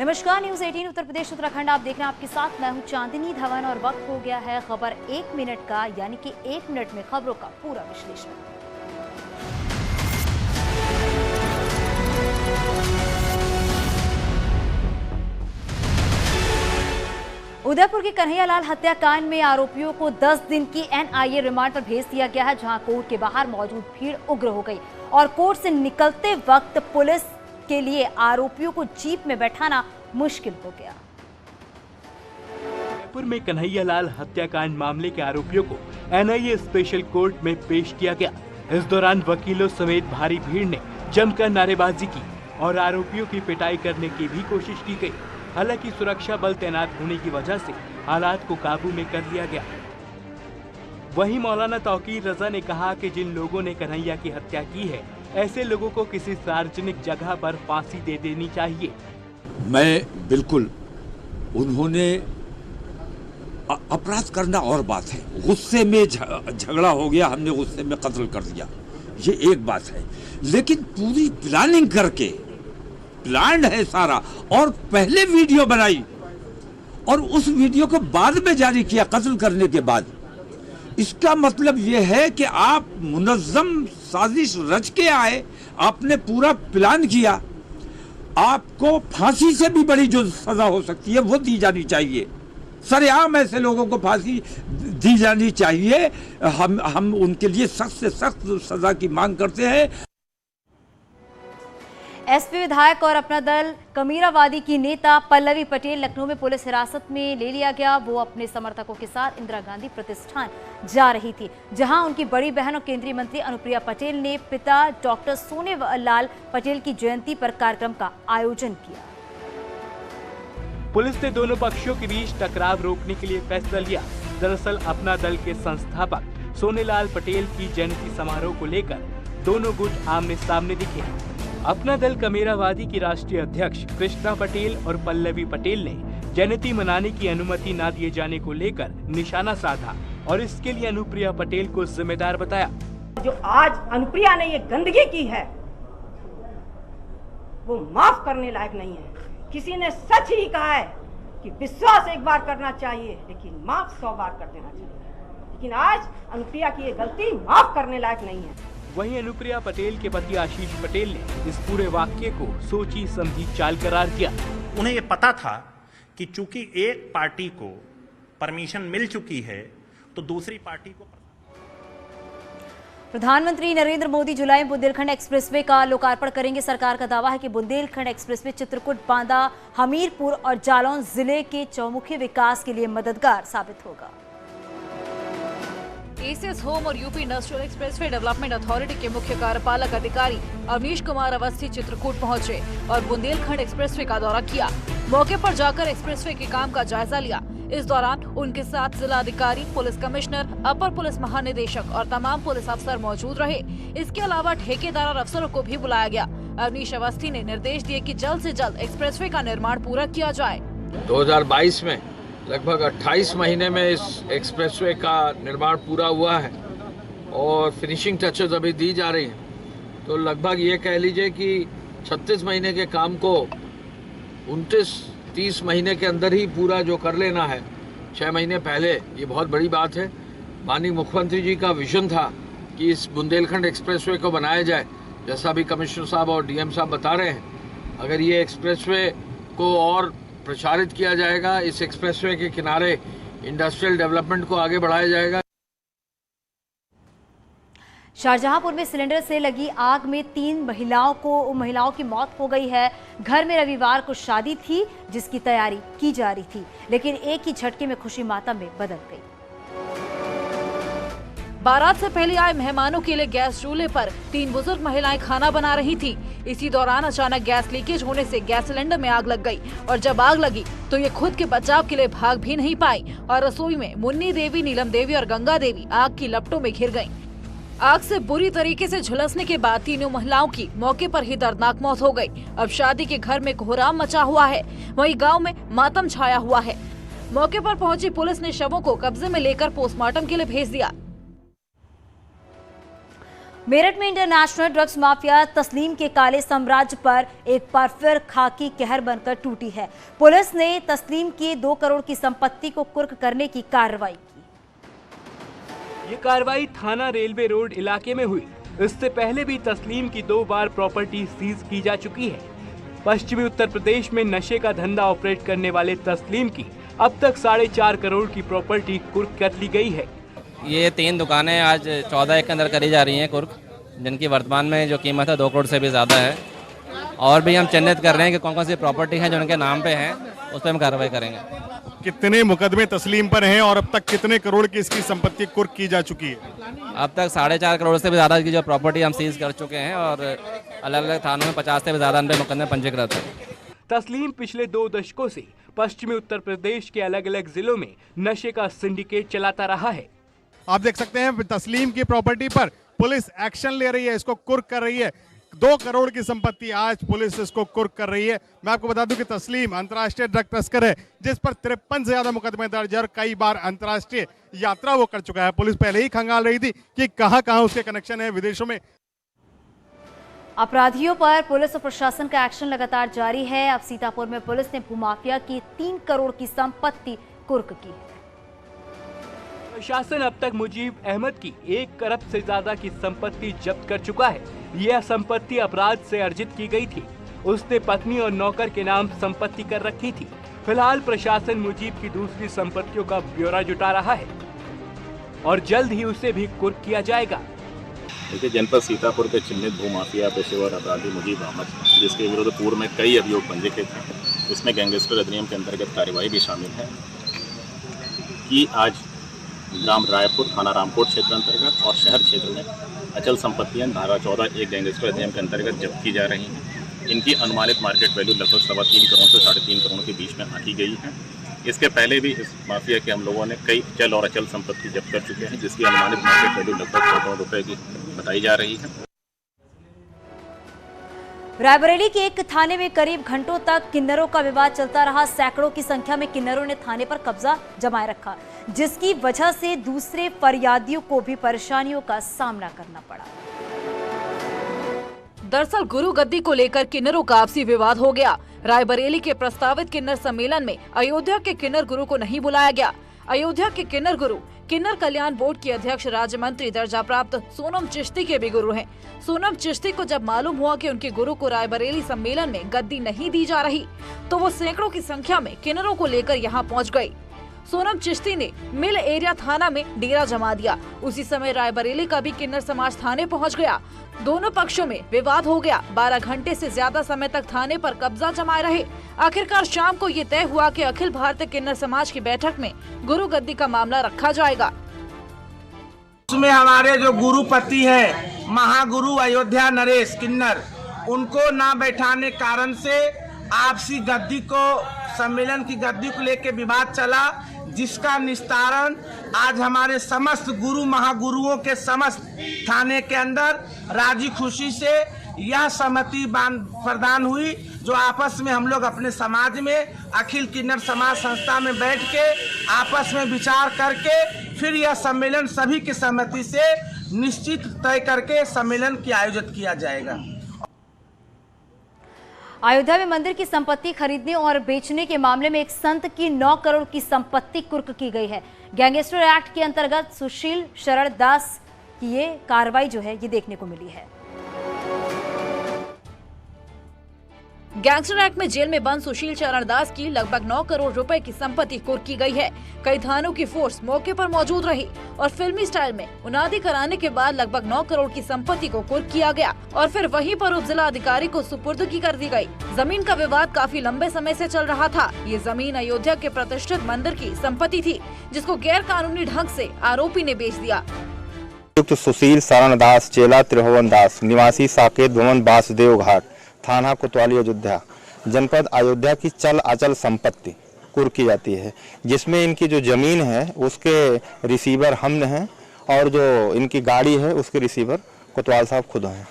नमस्कार, न्यूज 18 उत्तर प्रदेश उत्तराखंड आप देख रहे हैं। आपके साथ मैं हूं चांदनी धवन और वक्त हो गया है खबर 1 मिनट का, यानी कि 1 मिनट में खबरों का पूरा विश्लेषण। उदयपुर के कन्हैयालाल हत्याकांड में आरोपियों को 10 दिन की एनआईए रिमांड पर भेज दिया गया है, जहां कोर्ट के बाहर मौजूद भीड़ उग्र हो गई और कोर्ट से निकलते वक्त पुलिस के लिए आरोपियों को जीप में बैठाना मुश्किल हो गया। उदयपुर में कन्हैयालाल हत्याकांड मामले के आरोपियों को एनआईए स्पेशल कोर्ट में पेश किया गया। इस दौरान वकीलों समेत भारी भीड़ ने जमकर नारेबाजी की और आरोपियों की पिटाई करने की भी कोशिश की गई। हालांकि सुरक्षा बल तैनात होने की वजह से हालात को काबू में कर लिया गया। वहीं मौलाना तौकीर रजा ने कहा कि जिन लोगों ने कन्हैया की हत्या की है, ऐसे लोगों को किसी सार्वजनिक जगह पर फांसी दे देनी चाहिए। मैं बिल्कुल, उन्होंने अपराध करना और बात है, गुस्से में झगड़ा हो गया, हमने गुस्से में कत्ल कर दिया, ये एक बात है। लेकिन पूरी प्लानिंग करके, प्लान है सारा, और पहले वीडियो बनाई और उस वीडियो को बाद में जारी किया कत्ल करने के बाद। इसका मतलब यह है कि आप मुनज़्ज़म साजिश रच के आए, आपने पूरा प्लान किया। आपको फांसी से भी बड़ी जो सजा हो सकती है वो दी जानी चाहिए। सरेआम ऐसे लोगों को फांसी दी जानी चाहिए। हम उनके लिए सख्त से सख्त सजा की मांग करते हैं। एसपी विधायक और अपना दल कमीरावादी की नेता पल्लवी पटेल लखनऊ में पुलिस हिरासत में ले लिया गया। वो अपने समर्थकों के साथ इंदिरा गांधी प्रतिष्ठान जा रही थी, जहां उनकी बड़ी बहन और केंद्रीय मंत्री अनुप्रिया पटेल ने पिता डॉक्टर सोनेलाल पटेल की जयंती पर कार्यक्रम का आयोजन किया। पुलिस ने दोनों पक्षों के बीच टकराव रोकने के लिए फैसला लिया। दरअसल अपना दल के संस्थापक सोनेलाल पटेल की जयंती समारोह को लेकर दोनों गुट आमने सामने दिखे। अपना दल कमेरावादी की राष्ट्रीय अध्यक्ष कृष्णा पटेल और पल्लवी पटेल ने जयंती मनाने की अनुमति न दिए जाने को लेकर निशाना साधा और इसके लिए अनुप्रिया पटेल को जिम्मेदार बताया। जो आज अनुप्रिया ने ये गंदगी की है वो माफ करने लायक नहीं है। किसी ने सच ही कहा है कि विश्वास एक बार करना चाहिए लेकिन माफ 100 बार कर देना चाहिए, लेकिन आज अनुप्रिया की ये गलती माफ करने लायक नहीं है। वहीं अनुप्रिया पटेल के पति आशीष पटेल ने इस पूरे वाक्य को सोची समझी चाल करार किया। उन्हें ये पता था कि चूंकि एक पार्टी को परमिशन मिल चुकी है तो दूसरी पार्टी को। प्रधानमंत्री नरेंद्र मोदी जुलाई में बुंदेलखंड एक्सप्रेसवे का लोकार्पण करेंगे। सरकार का दावा है कि बुंदेलखंड एक्सप्रेसवे चित्रकूट, बांदा, हमीरपुर और जालौन जिले के चौमुखी विकास के लिए मददगार साबित होगा। एसीएस होम और UP industrial expressway development authority के मुख्य कार्यपालक अधिकारी अवनीश कुमार अवस्थी चित्रकूट पहुंचे और बुंदेलखंड एक्सप्रेसवे का दौरा किया। मौके पर जाकर एक्सप्रेसवे के काम का जायजा लिया। इस दौरान उनके साथ जिला अधिकारी, पुलिस कमिश्नर, अपर पुलिस महानिदेशक और तमाम पुलिस अफसर मौजूद रहे। इसके अलावा ठेकेदार और अफसरों को भी बुलाया गया। अवनीश अवस्थी ने निर्देश दिए कि जल्द से जल्द एक्सप्रेसवे का निर्माण पूरा किया जाए। 2022 में लगभग 28 महीने में इस एक्सप्रेसवे का निर्माण पूरा हुआ है और फिनिशिंग टचेस अभी दी जा रही हैं। तो लगभग ये कह लीजिए कि 36 महीने के काम को 29-30 महीने के अंदर ही पूरा जो कर लेना है 6 महीने पहले, ये बहुत बड़ी बात है। माननीय मुख्यमंत्री जी का विजन था कि इस बुंदेलखंड एक्सप्रेसवे को बनाया जाए, जैसा भी कमिश्नर साहब और डीएम साहब बता रहे हैं। अगर ये एक्सप्रेसवे को और प्रचारित किया जाएगा, इस एक्सप्रेसवे के किनारे इंडस्ट्रियल डेवलपमेंट को आगे बढ़ाया जाएगा। शाहजहांपुर में सिलेंडर से लगी आग में 3 महिलाओं की मौत हो गई है। घर में रविवार को शादी थी जिसकी तैयारी की जा रही थी, लेकिन एक ही झटके में खुशी मातम में बदल गई। बारात से पहले आए मेहमानों के लिए गैस चूल्हे पर 3 बुजुर्ग महिलाएं खाना बना रही थी। इसी दौरान अचानक गैस लीकेज होने से गैस सिलेंडर में आग लग गई और जब आग लगी तो ये खुद के बचाव के लिए भाग भी नहीं पाई और रसोई में मुन्नी देवी, नीलम देवी और गंगा देवी आग की लपटों में घिर गईं। आग से बुरी तरीके से झुलसने के बाद तीनों महिलाओं की मौके पर ही दर्दनाक मौत हो गई। अब शादी के घर में कोहराम मचा हुआ है, वहीं गांव में मातम छाया हुआ है। मौके पर पहुंची पुलिस ने शवों को कब्जे में लेकर पोस्टमार्टम के लिए भेज दिया। मेरठ में इंटरनेशनल ड्रग्स माफिया तस्लीम के काले साम्राज्य पर एक बार फिर खाकी कहर बनकर टूटी है। पुलिस ने तस्लीम की 2 करोड़ की संपत्ति को कुर्क करने की कार्रवाई की। ये कार्रवाई थाना रेलवे रोड इलाके में हुई। इससे पहले भी तस्लीम की 2 बार प्रॉपर्टी सीज की जा चुकी है। पश्चिमी उत्तर प्रदेश में नशे का धंधा ऑपरेट करने वाले तस्लीम की अब तक 4.5 करोड़ की प्रॉपर्टी कुर्क कर ली गई है। ये 3 दुकानें आज 14 के अंदर करी जा रही हैं कुर्क, जिनकी वर्तमान में जो कीमत है 2 करोड़ से भी ज़्यादा है। और भी हम चिन्हित कर रहे हैं कि कौन कौन सी प्रॉपर्टी है जो उनके नाम पे हैं, उस पर हम कार्रवाई करेंगे। कितने मुकदमे तस्लीम पर हैं और अब तक कितने करोड़ की इसकी संपत्ति कुर्क की जा चुकी है? अब तक 4.5 करोड़ से भी ज़्यादा की जो प्रॉपर्टी हम सीज कर चुके हैं और अलग अलग थानों में 50 से भी ज़्यादा उन मुकदमे पंजीकृत है। तस्लीम पिछले 2 दशकों से पश्चिमी उत्तर प्रदेश के अलग अलग जिलों में नशे का सिंडिकेट चलाता रहा है। आप देख सकते हैं तस्लीम की प्रॉपर्टी पर पुलिस एक्शन ले रही है, इसको कुर्क कर रही है। 2 करोड़ की संपत्ति आज पुलिस इसको कुर्क कर रही है। मैं आपको बता दूं कि तस्लीम अंतर्राष्ट्रीय ड्रग तस्कर है, जिस पर 53 से ज्यादा मुकदमे दर्ज है और कई बार अंतर्राष्ट्रीय यात्रा वो कर चुका है। पुलिस पहले ही खंगाल रही थी कि कहां उसके कनेक्शन है विदेशों में। अपराधियों पर पुलिस और प्रशासन का एक्शन लगातार जारी है। अब सीतापुर में पुलिस ने भूमाफिया की 3 करोड़ की संपत्ति कुर्क की है। प्रशासन अब तक मुजीब अहमद की 1 करोड़ से ज्यादा की संपत्ति जब्त कर चुका है। यह संपत्ति अपराध से अर्जित की गई थी। उसने पत्नी और नौकर के नाम संपत्ति कर रखी थी। फिलहाल प्रशासन मुजीब की दूसरी संपत्तियों का ब्यौरा जुटा रहा है और जल्द ही उसे भी कुर्क किया जाएगा। देखिए, जनपद सीतापुर के चिन्हित भूमाफिया पेशेवर अपराधी मुजीब अहमद, जिसके विरुद्ध पूर्व में कई अभियोग पंजीकृत हैं, इसमें गैंगस्टर अधिनियम के अंतर्गत कार्रवाई भी शामिल है कि आज ग्राम रायपुर, थाना रामकोट क्षेत्र अंतर्गत और शहर क्षेत्र में अचल संपत्तियां धारा 14 एक गैंगस्टर अधिनियम के अंतर्गत जब्त की जा रही हैं। इनकी अनुमानित मार्केट वैल्यू लगभग 3.25 करोड़ से 3.5 करोड़ के बीच में आंकी गई है। इसके पहले भी इस माफिया के हम लोगों ने कई चल और अचल संपत्ति जब्त कर चुके हैं, जिसकी अनुमानित मार्केट वैल्यू लगभग 100 करोड़ रुपए की बताई जा रही है। रायबरेली के एक थाने में करीब घंटों तक किन्नरों का विवाद चलता रहा। सैकड़ों की संख्या में किन्नरों ने थाने पर कब्जा जमाए रखा, जिसकी वजह से दूसरे फरियादियों को भी परेशानियों का सामना करना पड़ा। दरअसल गुरु गद्दी को लेकर किन्नरों का आपसी विवाद हो गया। रायबरेली के प्रस्तावित किन्नर सम्मेलन में अयोध्या के किन्नर गुरु को नहीं बुलाया गया। अयोध्या के किन्नर गुरु किन्नर कल्याण बोर्ड की अध्यक्ष राज्य मंत्री दर्जा प्राप्त सोनम चिश्ती के भी गुरु हैं। सोनम चिश्ती को जब मालूम हुआ कि उनके गुरु को रायबरेली सम्मेलन में गद्दी नहीं दी जा रही, तो वो सैकड़ों की संख्या में किन्नरों को लेकर यहाँ पहुँच गयी। सोनम चिश्ती ने मिल एरिया थाना में डेरा जमा दिया। उसी समय रायबरेली का भी किन्नर समाज थाने पहुंच गया। दोनों पक्षों में विवाद हो गया। 12 घंटे से ज्यादा समय तक थाने पर कब्जा जमाए रहे। आखिरकार शाम को ये तय हुआ कि अखिल भारतीय किन्नर समाज की बैठक में गुरु गद्दी का मामला रखा जाएगा। उसमें हमारे जो गुरुपति है महागुरु अयोध्या नरेश किन्नर, उनको ना बैठाने कारण से आपसी गद्दी को, सम्मेलन की गद्दी को लेकर विवाद चला, जिसका निस्तारण आज हमारे समस्त गुरु महागुरुओं के समस्त थाने के अंदर राजी खुशी से यह सहमति प्रदान हुई, जो आपस में हम लोग अपने समाज में अखिल किन्नर समाज संस्था में बैठ के आपस में विचार करके फिर यह सम्मेलन सभी की सहमति से निश्चित तय करके सम्मेलन की आयोजित किया जाएगा। अयोध्या में मंदिर की संपत्ति खरीदने और बेचने के मामले में एक संत की 9 करोड़ की संपत्ति कुर्क की गई है। गैंगस्टर एक्ट के अंतर्गत सुशील शरण दास की ये कार्रवाई जो है ये देखने को मिली है। गैंगस्टर एक्ट में जेल में बंद सुशील चरण दास की लगभग 9 करोड़ रुपए की संपत्ति कुर्क की गई है। कई थानों की फोर्स मौके पर मौजूद रही और फिल्मी स्टाइल में उनादी कराने के बाद लगभग 9 करोड़ की संपत्ति को कुर्क किया गया और फिर वहीं पर उप जिला अधिकारी को सुपुर्दगी कर दी गई। जमीन का विवाद काफी लंबे समय से चल रहा था। ये जमीन अयोध्या के प्रतिष्ठित मंदिर की संपत्ति थी, जिसको गैर कानूनी ढंग से आरोपी ने बेच दिया। सुशील शरण दास, चेला त्रिभुवन दास, निवासी साकेत भवन वासुदेव घाट, थाना कोतवाली अयोध्या, जनपद अयोध्या की चल अचल संपत्ति कुर्क की जाती है, जिसमें इनकी जो जमीन है उसके रिसीवर हम हैं और जो इनकी गाड़ी है उसके रिसीवर कोतवाल साहब खुद हैं।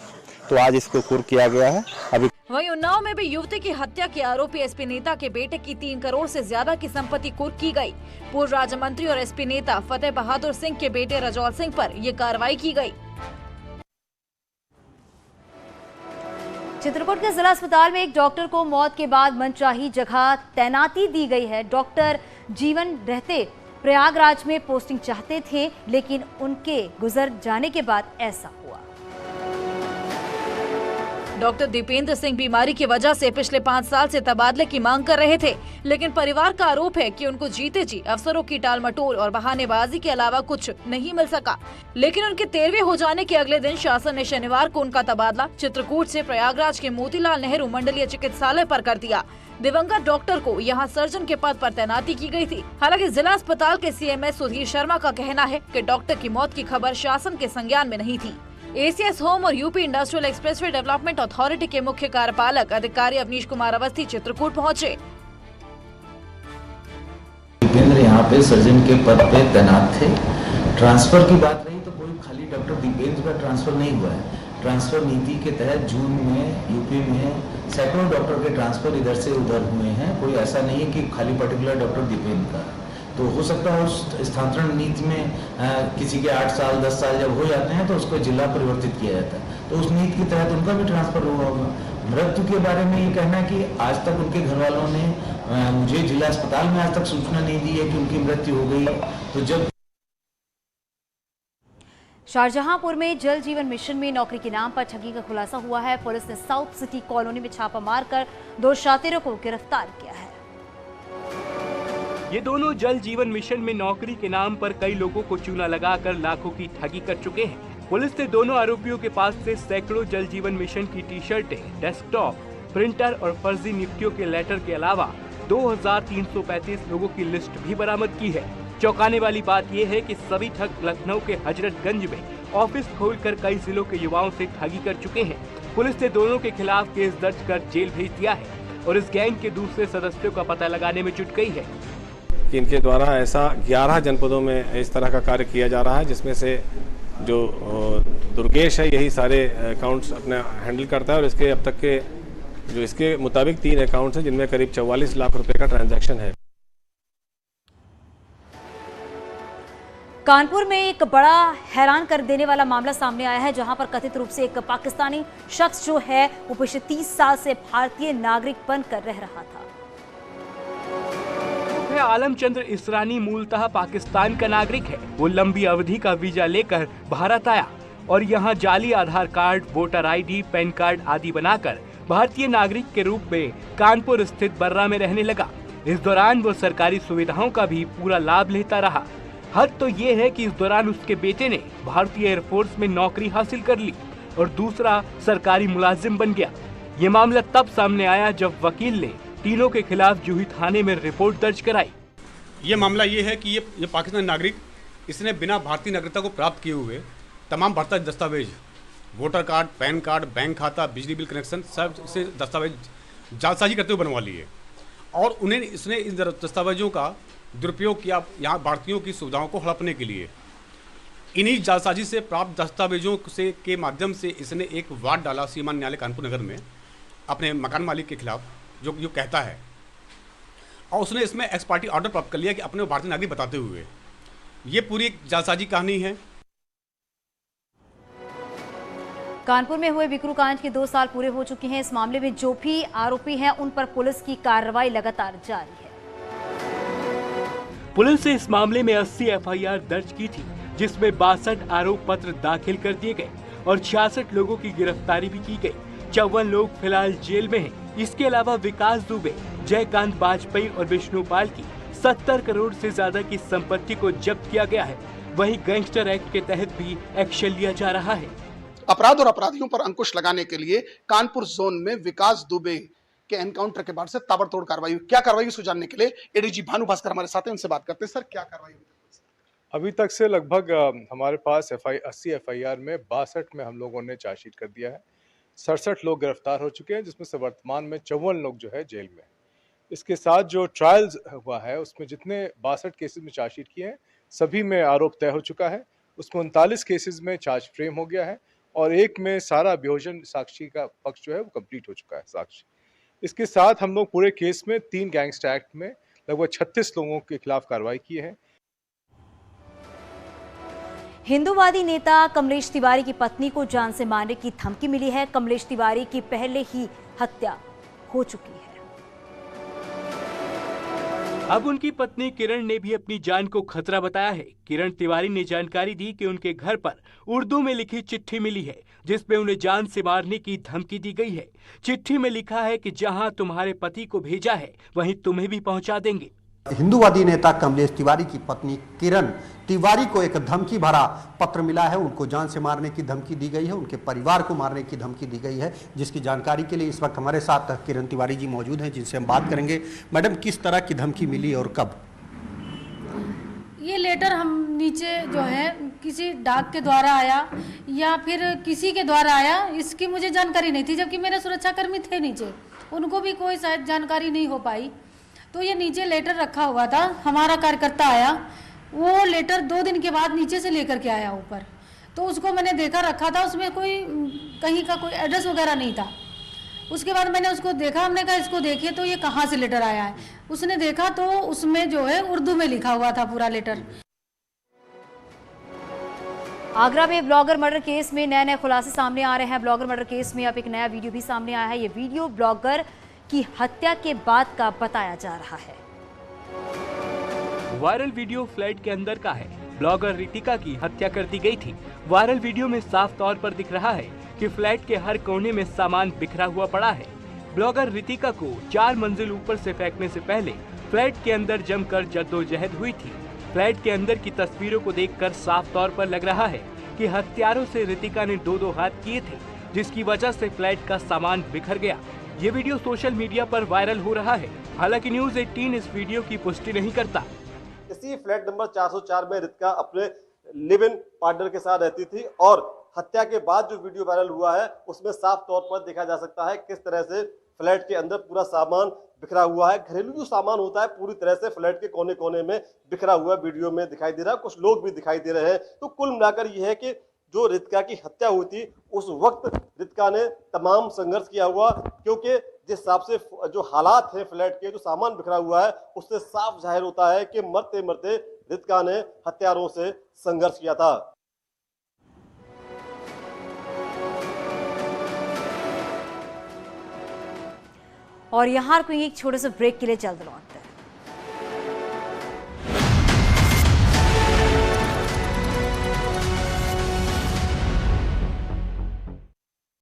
तो आज इसको कुर्क किया गया है। अभी वहीं उन्नाव में भी युवती की हत्या के आरोपी एसपी नेता के बेटे की 3 करोड़ से ज्यादा की संपत्ति कुर्क की गई। पूर्व राज्य मंत्री और एसपी नेता फतेह बहादुर सिंह के बेटे रजौल सिंह पर ये कार्रवाई की गई। चित्रकूट के जिला अस्पताल में एक डॉक्टर को मौत के बाद मनचाही जगह तैनाती दी गई है। डॉक्टर जीवन रहते प्रयागराज में पोस्टिंग चाहते थे, लेकिन उनके गुजर जाने के बाद ऐसा हुआ। डॉक्टर दीपेंद्र सिंह बीमारी की वजह से पिछले 5 साल से तबादले की मांग कर रहे थे, लेकिन परिवार का आरोप है कि उनको जीते जी अफसरों की टालमटोल और बहानेबाजी के अलावा कुछ नहीं मिल सका। लेकिन उनके 13वें हो जाने के अगले दिन शासन ने शनिवार को उनका तबादला चित्रकूट से प्रयागराज के मोतीलाल नेहरू मंडलीय चिकित्सालय पर कर दिया। दिवंगत डॉक्टर को यहां सर्जन के पद पर तैनाती की गई थी। हालांकि जिला अस्पताल के CMS सुधीर शर्मा का कहना है कि डॉक्टर की मौत की खबर शासन के संज्ञान में नहीं थी। ACS होम और UP industrial expressway development authority के मुख्य कार्यपालक अधिकारी अवनीश कुमार अवस्थी चित्रकूट पहुंचे। दीपेंद्र यहाँ पे सर्जन के पद पे तैनात थे। ट्रांसफर की बात रही तो कोई खाली डॉक्टर दीपेंद्र का ट्रांसफर नहीं हुआ है। ट्रांसफर नीति के तहत जून में यूपी में सैकड़ों डॉक्टर के ट्रांसफर इधर से उधर हुए हैं। कोई ऐसा नहीं है कि खाली पर्टिकुलर डॉक्टर दीपेंद्र का। तो हो सकता है उस स्थानांतरण नीति में किसी के 8 साल 10 साल जब हो जाते हैं तो उसको जिला परिवर्तित किया जाता है, तो उस नीति के तहत उनका भी ट्रांसफर हुआ होगा। मृत्यु के बारे में ये कहना है कि आज तक उनके घर वालों ने मुझे जिला अस्पताल में आज तक सूचना नहीं दी है कि उनकी मृत्यु हो गई। तो जब शाहजहांपुर में जल जीवन मिशन में नौकरी के नाम पर ठगी का खुलासा हुआ है। पुलिस ने साउथ सिटी कॉलोनी में छापा मारकर 2 शातिरों को गिरफ्तार किया है। ये दोनों जल जीवन मिशन में नौकरी के नाम पर कई लोगों को चूना लगाकर लाखों की ठगी कर चुके हैं। पुलिस ने दोनों आरोपियों के पास से सैकड़ों जल जीवन मिशन की टी-शर्टें, डेस्कटॉप, प्रिंटर और फर्जी नियुक्तियों के लेटर के अलावा 2335 लोगों की लिस्ट भी बरामद की है। चौंकाने वाली बात यह है कि सभी ठग लखनऊ के हजरतगंज में ऑफिस खोलकर कई जिलों के युवाओं से ठगी कर चुके हैं। पुलिस ने दोनों के खिलाफ केस दर्ज कर जेल भेज दिया है और इस गैंग के दूसरे सदस्यों का पता लगाने में जुट गई है। इनके द्वारा ऐसा 11 जनपदों में इस तरह का कार्य किया जा रहा है, जिसमें से जो दुर्गेश है यही सारे अकाउंट्स अपने हैंडल करता है और इसके अब तक के जो इसके मुताबिक 3 अकाउंट्स हैं जिनमें करीब 44 लाख रुपए का ट्रांजैक्शन है। कानपुर में एक बड़ा हैरान कर देने वाला मामला सामने आया है, जहां पर कथित रूप से एक पाकिस्तानी शख्स जो है वो पिछले 30 साल से भारतीय नागरिक बनकर रह रहा था। आलमचंद्र इसरानी मूलतः पाकिस्तान का नागरिक है। वो लंबी अवधि का वीजा लेकर भारत आया और यहाँ जाली Aadhaar card, voter ID, PAN card आदि बनाकर भारतीय नागरिक के रूप में कानपुर स्थित बर्रा में रहने लगा। इस दौरान वो सरकारी सुविधाओं का भी पूरा लाभ लेता रहा। हद तो ये है कि इस दौरान उसके बेटे ने भारतीय एयरफोर्स में नौकरी हासिल कर ली और दूसरा सरकारी मुलाजिम बन गया। ये मामला तब सामने आया जब वकील ने तीनों के खिलाफ जूही थाने में रिपोर्ट दर्ज कराई। ये मामला ये है कि ये पाकिस्तानी नागरिक इसने बिना भारतीय नागरिकता को प्राप्त किए हुए तमाम भारतीय दस्तावेज, voter card, pan card, bank खाता, बिजली बिल कनेक्शन, सब से दस्तावेज जालसाजी करते हुए बनवा लिए और उन्हें इसने इन दस्तावेजों का दुरुपयोग किया यहाँ भारतीयों की सुविधाओं को हड़पने के लिए। इन्हीं जालसाजी से प्राप्त दस्तावेजों से के माध्यम से इसने एक वाद डाला सीमा न्यायालय कानपुर नगर में अपने मकान मालिक के खिलाफ, जो कहता है, और उसने इसमें एक्स पार्टी ऑर्डर प्राप्त कर लिया कि अपने भारतीय नागरिक बताते हुए। ये पूरी एक जालसाजी कहानी है। कानपुर में हुए बिकरू कांड के 2 साल पूरे हो चुके हैं। इस मामले में जो भी आरोपी हैं उन पर पुलिस की कार्रवाई लगातार जारी है। पुलिस ने इस मामले में 80 FIR दर्ज की थी, जिसमें 62 आरोप पत्र दाखिल कर दिए गए और 66 लोगों की गिरफ्तारी भी की गई। 54 लोग फिलहाल जेल में हैं। इसके अलावा विकास दुबे, जयकांत वाजपेयी और विष्णुपाल की 70 करोड़ से ज्यादा की संपत्ति को जब्त किया गया है। वहीं गैंगस्टर एक्ट के तहत भी एक्शन लिया जा रहा है। अपराध और अपराधियों पर अंकुश लगाने के लिए कानपुर जोन में विकास दुबे के एनकाउंटर के बाद से ताबड़तोड़ कार्रवाई। क्या कार्रवाई उसको जानने के लिए ADG भानु भास्कर हमारे साथ हैं, उनसे बात करते हैं। सर, क्या कार्रवाई? अभी तक से लगभग हमारे पास 80 FIR में 62 में हम लोगों ने चार्जशीट कर दिया है। 67 लोग गिरफ्तार हो चुके हैं, जिसमें से वर्तमान में 54 लोग जो है जेल में। इसके साथ जो ट्रायल्स हुआ है उसमें जितने 62 केसेस में चार्जशीट किए हैं सभी में आरोप तय हो चुका है। उसमें 39 केसेस में चार्ज फ्रेम हो गया है और एक में सारा अभियोजन साक्षी का पक्ष जो है वो कंप्लीट हो चुका है साक्षी। इसके साथ हम लोग पूरे केस में 3 गैंगस्टर एक्ट में लगभग 36 लोगों के खिलाफ कार्रवाई की है। हिंदूवादी नेता कमलेश तिवारी की पत्नी को जान से मारने की धमकी मिली है। कमलेश तिवारी की पहले ही हत्या हो चुकी है। अब उनकी पत्नी किरण ने भी अपनी जान को खतरा बताया है। किरण तिवारी ने जानकारी दी कि उनके घर पर उर्दू में लिखी चिट्ठी मिली है, जिसमें उन्हें जान से मारने की धमकी दी गई है। चिट्ठी में लिखा है कि जहां तुम्हारे पति को भेजा है वहीं तुम्हें भी पहुंचा देंगे। हिंदूवादी नेता कमलेश तिवारी की पत्नी किरण तिवारी को एक धमकी भरा पत्र मिला है। उनको जान से मारने की धमकी दी गई है, उनके परिवार को मारने की धमकी दी गई है, जिसकी जानकारी के लिए इस वक्त हमारे साथ किरण तिवारी जी मौजूद हैं, जिनसे हम बात करेंगे। मैडम, किस तरह की धमकी मिली और कब? ये लेटर हम नीचे जो है किसी डाक के द्वारा आया या फिर किसी के द्वारा आया, इसकी मुझे जानकारी नहीं थी, जबकि मेरे सुरक्षाकर्मी थे नीचे, उनको भी कोई शायद जानकारी नहीं हो पाई। तो ये नीचे लेटर रखा हुआ था, हमारा कार्यकर्ता आया, वो लेटर 2 दिन के बाद नीचे से लेकर के आया ऊपर। तो उसको मैंने देखा रखा था, उसमें कोई कहीं का कोई एड्रेस वगैरह नहीं था। उसके बाद मैंने उसको देखा, हमने कहा इसको देखिए तो ये कहाँ से लेटर आया है। उसने देखा तो उसमें जो है उर्दू में लिखा हुआ था पूरा लेटर। आगरा में ब्लॉगर मर्डर केस में नए नए खुलासे सामने आ रहे हैं। ब्लॉगर मर्डर केस में अब एक नया वीडियो भी सामने आया है। ये वीडियो ब्लॉगर की हत्या के बाद का बताया जा रहा है। वायरल वीडियो फ्लैट के अंदर का है। ब्लॉगर रितिका की हत्या कर दी गई थी। वायरल वीडियो में साफ तौर पर दिख रहा है कि फ्लैट के हर कोने में सामान बिखरा हुआ पड़ा है। ब्लॉगर रितिका को 4 मंजिल ऊपर से फेंकने से पहले फ्लैट के अंदर जमकर जद्दोजहद हुई थी। फ्लैट के अंदर की तस्वीरों को देखकर साफ तौर पर लग रहा है कि हत्यारों से रितिका ने 2-2 हाथ किए थे, जिसकी वजह से फ्लैट का सामान बिखर गया। ये वीडियो सोशल मीडिया पर वायरल हो रहा है। हालांकि न्यूज़ 18 इस वीडियो की पुष्टि नहीं करता। इसी फ्लैट नंबर 404 में रितिका अपने लिव इन पार्टनर के साथ रहती थी और हत्या के बाद जो वीडियो वायरल हुआ है उसमें साफ तौर पर देखा जा सकता है किस तरह से फ्लैट के अंदर पूरा सामान बिखरा हुआ है। घरेलू जो सामान होता है पूरी तरह से फ्लैट के कोने कोने में बिखरा हुआ वीडियो में दिखाई दे रहा है। कुछ लोग भी दिखाई दे रहे हैं। तो कुल मिलाकर यह है कि जो रितिका की हत्या हुई थी उस वक्त रितिका ने तमाम संघर्ष किया हुआ, क्योंकि जिस हिसाब से जो हालात हैं फ्लैट के, जो सामान बिखरा हुआ है, उससे साफ जाहिर होता है कि मरते मरते रितिका ने हत्यारों से संघर्ष किया था। और यहाँ कोई एक छोटे से ब्रेक के लिए जल्द लौटते हैं।